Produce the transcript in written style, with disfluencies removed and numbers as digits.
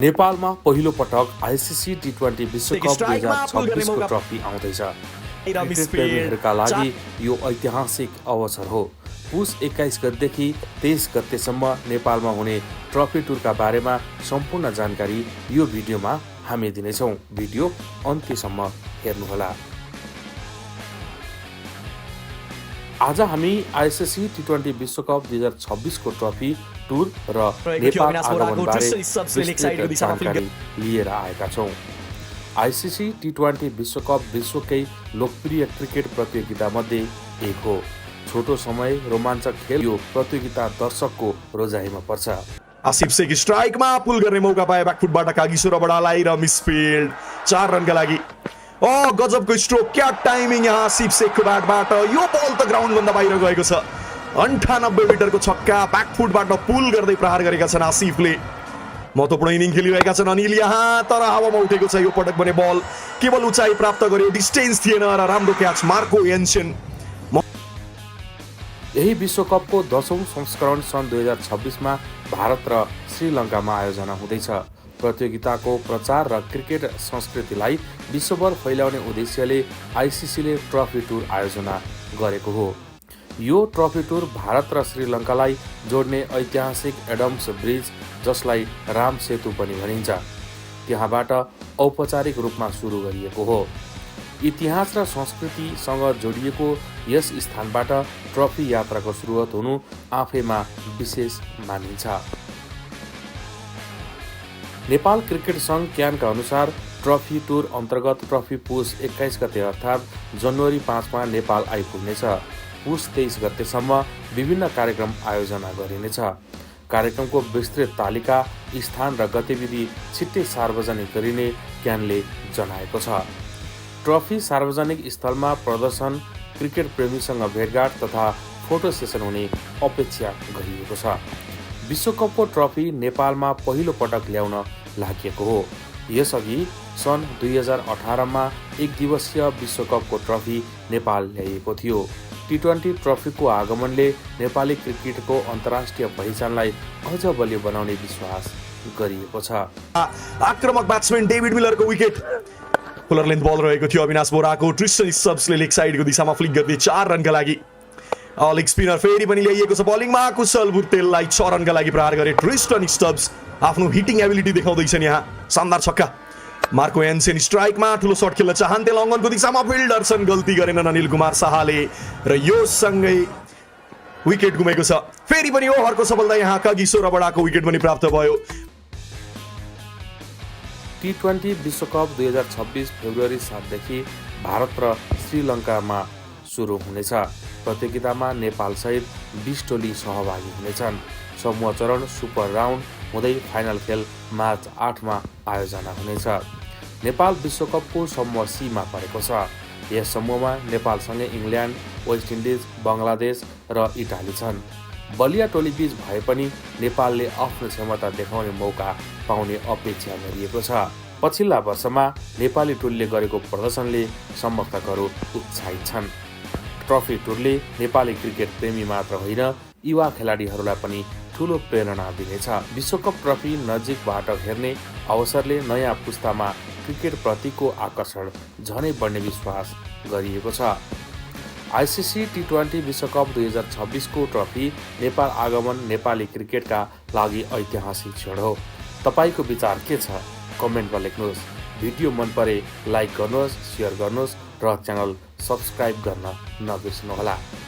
नेपालमा पहिलो पटक आइसिसी टी20 विश्वकप 2026 को ट्रफी आउँदैछ। क्रिकेट प्रेमीहरूका लागि यो ऐतिहासिक अवसर हो। पुस 21 गतेदेखि 23 गतेसम्म नेपालमा हुने ट्रफी टुरका बारेमा सम्पूर्ण जानकारी यो भिडियोमा हामी दिनेछौँ। भिडियो अन्त्यसम्म हेर्नुहोला। आज हामी आइसिसी टी20 विश्वकप 2026 को ट्रफी टुर र नेपाल आगमनबारे विस्तृत जानकारी लिएर आएका छौँ। आइसिसी टी20 विश्वकप विश्वकै लोकप्रिय क्रिकेट प्रतियोगितामध्ये एक हो। छोटो समय रोमाञ्चक खेल यो प्रतियोगिता दर्शकको रोजाइमा पर्छ। आसिफ शेख स्ट्राइकमा पुल गर्ने मौका पाए ब्याकफुटबाट कागिसो बडालाई र मिसफिल्ड 4 रनका लागि। गजबको स्ट्रोक, क्या टाइमिङ यहाँ आसिफ शेखको ब्याटबाट। यो बल त ग्राउन्डभन्दा बाहिर गएको छ। 98 मिटरको छक्का ब्याकफुटबाट पुल गर्दै प्रहार गरेका छन् आसिफले। महत्त्वपूर्ण इनिङ खेलिरहेका छन् अनिल यहाँ, तर हावामा उठेको छ यो पटक भने बल। केवल उचाइ प्राप्त गर्यो, डिस्टेन्स थिएन र राम्रो क्याच मार्को एन्सन। यही विश्वकपको 10औं संस्करण सन् 2026 मा भारत र श्रीलङ्कामा आयोजना हुँदैछ। प्रतियोगिताको प्रचार र क्रिकेट संस्कृतिलाई विश्वभर फैलाउने उद्देश्यले आइसिसीले ट्रफी टुर आयोजना गरेको हो। यो ट्रफी टुर भारत र श्रीलङ्कालाई जोड्ने ऐतिहासिक एडम्स ब्रिज, जसलाई राम सेतु पनि भनिन्छ, त्यहाँबाट औपचारिक रूपमा सुरु गरिएको हो। इतिहास र संस्कृतिसँग जोडिएको यस स्थानबाट ट्रफी यात्राको सुरुवात हुनु आफैमा विशेष मानिन्छ। नेपाल क्रिकेट सङ्घ क्यानका अनुसार ट्रफी टुर अन्तर्गत ट्रफी पुस 21 गते अर्थात् जनवरी 5 मा नेपाल आइपुग्नेछ। पुस 23 गतेसम्म विभिन्न कार्यक्रम आयोजना गरिनेछ। कार्यक्रमको विस्तृत तालिका, स्थान र गतिविधि छिट्टै सार्वजनिक गरिने क्यानले जनाएको छ। ट्रफी सार्वजनिक स्थलमा प्रदर्शन, क्रिकेट प्रेमीसँग भेटघाट तथा फोटो सेसन हुने अपेक्षा गरिएको छ। विश्वकपको ट्रफी नेपालमा पहिलो पटक ल्याउन लागेको हो। यसअघि सन् 2018 मा एक दिवसीय विश्वकपको ट्रफी नेपाल ल्याइएको थियो। टी20 ट्रफीको आगमनले नेपाली क्रिकेटको अन्तर्राष्ट्रिय पहिचानलाई अझ बलियो बनाउने विश्वास गरिएको छ। आक्रमक ब्याट्सम्यान डेभिड मिलरको विकेट, फुलर लेन्थ बल रहेको थियो अविनाश बोराको। ट्रिस्टन स्टब्सले लेग साइडको दिशामा फ्लिक गर्दै 4 रनका लागि। लेग स्पिनर फेरि पनि ल्याइएको छ बलिङमा। कुशल बुर्तेललाई 6 रनका लागि प्रहार गरे ट्रिस्टन स्टब्स। आफ्नो हिटिङ एबिलिटी देखाउँदैछन् यहाँ। शानदार छक्का। मार्को एन्सन स्ट्राइकमा ठुलो शट खेल्न चाहन्थे लङ्गनको दिशामा, फिल्डरसन गल्ती गरेनन् अनिल कुमार शाहले र यो सँगै विकेट गुमेको छ। फेरि पनि ओभरको सफलता यहाँ कागिसो रबडाको विकेट पनि प्राप्त भयो। टी20 विश्वकप 2026 फेब्रुअरी 7 देखि भारत र श्रीलङ्कामा सुरु हुनेछ। प्रतियोगितामा नेपालसहित 20 टोली सहभागी हुनेछन्। समूह चरण, सुपर राउन्ड हुँदै फाइनल खेल मार्च 8 मा आयोजना हुनेछ। नेपाल विश्वकपको समूह सी मा परेको छ। यस समूहमा नेपालसँगै इङ्ल्यान्ड, वेस्ट इन्डिज, बङ्गलादेश र इटाली छन्। बलिया टोली बीच भए पनि नेपालले आफ्नो क्षमता देखाउने मौका पाउने अपेक्षा गरिएको छ। पछिल्ला वर्षमा नेपाली टोलीले गरेको प्रदर्शनले समर्थकहरू उत्साहित छन्। ट्रफी टुरले नेपाली क्रिकेट प्रेमी मात्र होइन, युवा खेलाडीहरूलाई पनि ठूलो प्रेरणा दिनेछ। विश्वकप ट्रफी नजिकबाट हेर्ने अवसरले नयाँ पुस्तामा क्रिकेट प्रतिको आकर्षण झनै बढ्ने विश्वास गरिएको छ। आइसिसी टी20 विश्वकप 2026 को ट्रफी नेपाल आगमन नेपाली क्रिकेटका लागि ऐतिहासिक क्षण हो। तपाईको विचार के छ? कमेन्टमा लेख्नुहोस्। भिडियो मन परे लाइक गर्नुहोस्, सेयर गर्नुहोस् र च्यानल सब्स्क्राइब गर्न नबिर्सनुहोला।